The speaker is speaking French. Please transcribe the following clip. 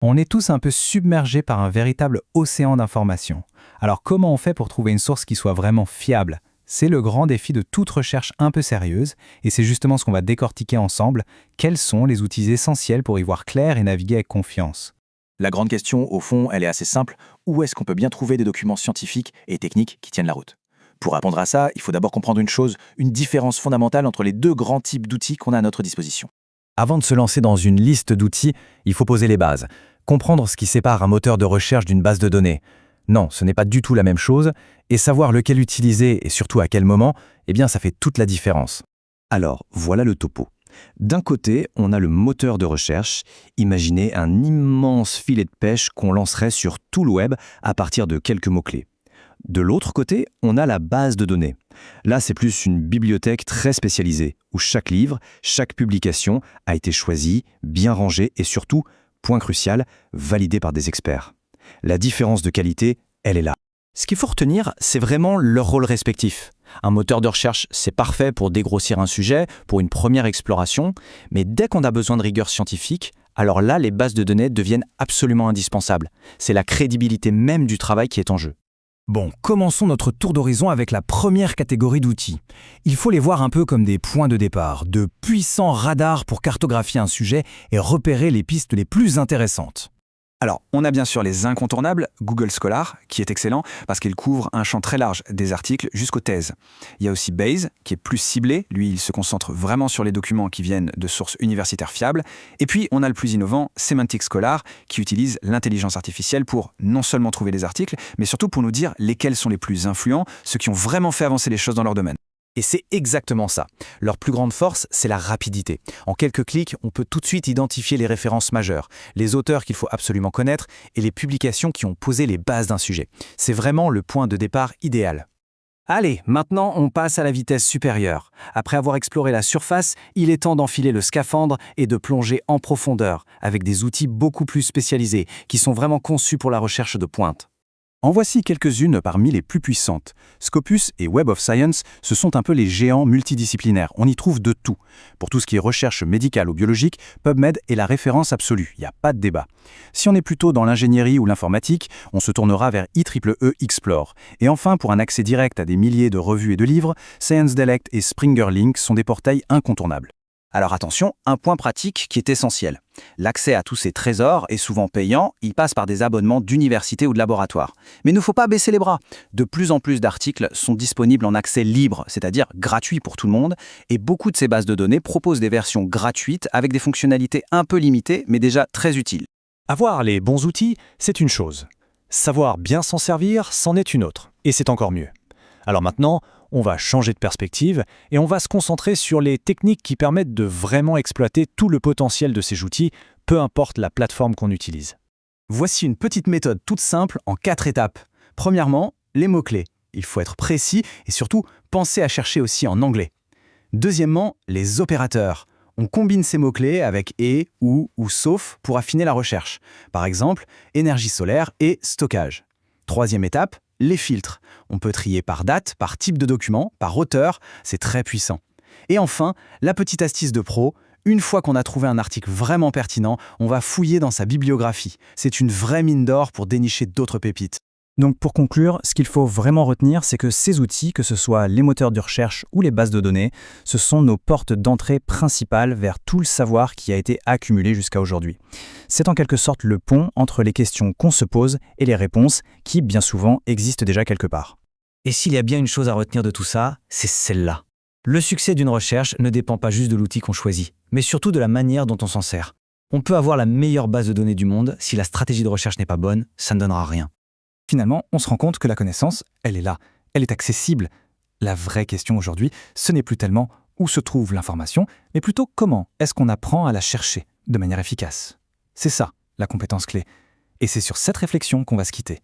On est tous un peu submergés par un véritable océan d'informations. Alors comment on fait pour trouver une source qui soit vraiment fiable? C'est le grand défi de toute recherche un peu sérieuse, et c'est justement ce qu'on va décortiquer ensemble. Quels sont les outils essentiels pour y voir clair et naviguer avec confiance? La grande question, au fond, elle est assez simple. Où est-ce qu'on peut bien trouver des documents scientifiques et techniques qui tiennent la route? Pour répondre à ça, il faut d'abord comprendre une chose, une différence fondamentale entre les deux grands types d'outils qu'on a à notre disposition. Avant de se lancer dans une liste d'outils, il faut poser les bases. Comprendre ce qui sépare un moteur de recherche d'une base de données. Non, ce n'est pas du tout la même chose, et savoir lequel utiliser et surtout à quel moment, eh bien ça fait toute la différence. Alors, voilà le topo. D'un côté, on a le moteur de recherche. Imaginez un immense filet de pêche qu'on lancerait sur tout le web à partir de quelques mots-clés. De l'autre côté, on a la base de données. Là, c'est plus une bibliothèque très spécialisée, où chaque livre, chaque publication a été choisi, bien rangé et surtout, point crucial, validé par des experts. La différence de qualité, elle est là. Ce qu'il faut retenir, c'est vraiment leur rôle respectif. Un moteur de recherche, c'est parfait pour dégrossir un sujet, pour une première exploration, mais dès qu'on a besoin de rigueur scientifique, alors là, les bases de données deviennent absolument indispensables. C'est la crédibilité même du travail qui est en jeu. Bon, commençons notre tour d'horizon avec la première catégorie d'outils. Il faut les voir un peu comme des points de départ, de puissants radars pour cartographier un sujet et repérer les pistes les plus intéressantes. Alors, on a bien sûr les incontournables, Google Scholar, qui est excellent parce qu'il couvre un champ très large, des articles jusqu'aux thèses. Il y a aussi Bayes, qui est plus ciblé, lui il se concentre vraiment sur les documents qui viennent de sources universitaires fiables. Et puis, on a le plus innovant, Semantic Scholar, qui utilise l'intelligence artificielle pour non seulement trouver les articles, mais surtout pour nous dire lesquels sont les plus influents, ceux qui ont vraiment fait avancer les choses dans leur domaine. Et c'est exactement ça. Leur plus grande force, c'est la rapidité. En quelques clics, on peut tout de suite identifier les références majeures, les auteurs qu'il faut absolument connaître et les publications qui ont posé les bases d'un sujet. C'est vraiment le point de départ idéal. Allez, maintenant on passe à la vitesse supérieure. Après avoir exploré la surface, il est temps d'enfiler le scaphandre et de plonger en profondeur, avec des outils beaucoup plus spécialisés, qui sont vraiment conçus pour la recherche de pointe. En voici quelques-unes parmi les plus puissantes. Scopus et Web of Science, ce sont un peu les géants multidisciplinaires. On y trouve de tout. Pour tout ce qui est recherche médicale ou biologique, PubMed est la référence absolue, il n'y a pas de débat. Si on est plutôt dans l'ingénierie ou l'informatique, on se tournera vers IEEE Explore. Et enfin, pour un accès direct à des milliers de revues et de livres, ScienceDelect et SpringerLink sont des portails incontournables. Alors attention, un point pratique qui est essentiel. L'accès à tous ces trésors est souvent payant, il passe par des abonnements d'université ou de laboratoire. Mais il ne faut pas baisser les bras. De plus en plus d'articles sont disponibles en accès libre, c'est-à-dire gratuit pour tout le monde, et beaucoup de ces bases de données proposent des versions gratuites avec des fonctionnalités un peu limitées, mais déjà très utiles. Avoir les bons outils, c'est une chose. Savoir bien s'en servir, c'en est une autre. Et c'est encore mieux. Alors maintenant, on va changer de perspective et on va se concentrer sur les techniques qui permettent de vraiment exploiter tout le potentiel de ces outils, peu importe la plateforme qu'on utilise. Voici une petite méthode toute simple en 4 étapes. Premièrement, les mots-clés. Il faut être précis et surtout penser à chercher aussi en anglais. Deuxièmement, les opérateurs. On combine ces mots-clés avec et, ou sauf pour affiner la recherche. Par exemple, énergie solaire et stockage. Troisième étape, les filtres. On peut trier par date, par type de document, par auteur, c'est très puissant. Et enfin, la petite astuce de pro, une fois qu'on a trouvé un article vraiment pertinent, on va fouiller dans sa bibliographie. C'est une vraie mine d'or pour dénicher d'autres pépites. Donc pour conclure, ce qu'il faut vraiment retenir, c'est que ces outils, que ce soit les moteurs de recherche ou les bases de données, ce sont nos portes d'entrée principales vers tout le savoir qui a été accumulé jusqu'à aujourd'hui. C'est en quelque sorte le pont entre les questions qu'on se pose et les réponses qui, bien souvent, existent déjà quelque part. Et s'il y a bien une chose à retenir de tout ça, c'est celle-là. Le succès d'une recherche ne dépend pas juste de l'outil qu'on choisit, mais surtout de la manière dont on s'en sert. On peut avoir la meilleure base de données du monde, si la stratégie de recherche n'est pas bonne, ça ne donnera rien. Finalement, on se rend compte que la connaissance, elle est là, elle est accessible. La vraie question aujourd'hui, ce n'est plus tellement où se trouve l'information, mais plutôt comment est-ce qu'on apprend à la chercher de manière efficace. C'est ça, la compétence clé. Et c'est sur cette réflexion qu'on va se quitter.